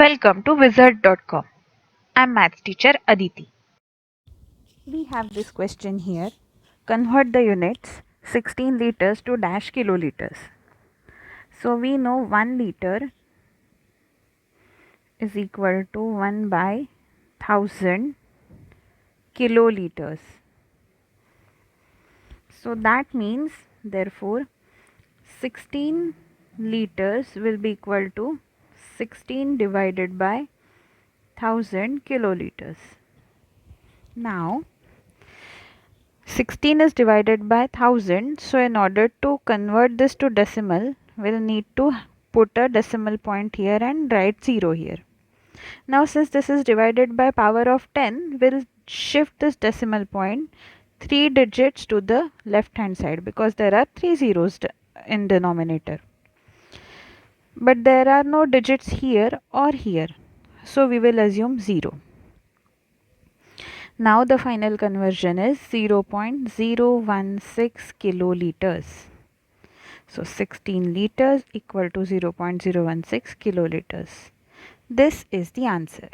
Welcome to Wizard.com. I'm maths teacher Aditi. We have this question here. Convert the units 16 liters to dash kiloliters. So we know 1 liter is equal to 1 by 1000 kiloliters. So that means therefore 16 liters will be equal to 16 divided by 1000 kiloliters. Now 16 is divided by 1000, so in order to convert this to decimal, we'll need to put a decimal point here and write 0 here. Now since this is divided by power of 10, we'll shift this decimal point 3 digits to the left hand side because there are 3 zeros in denominator. But there are no digits here or here, so we will assume 0. Now the final conversion is 0.016 kiloliters. So 16 liters equal to 0.016 kiloliters. This is the answer.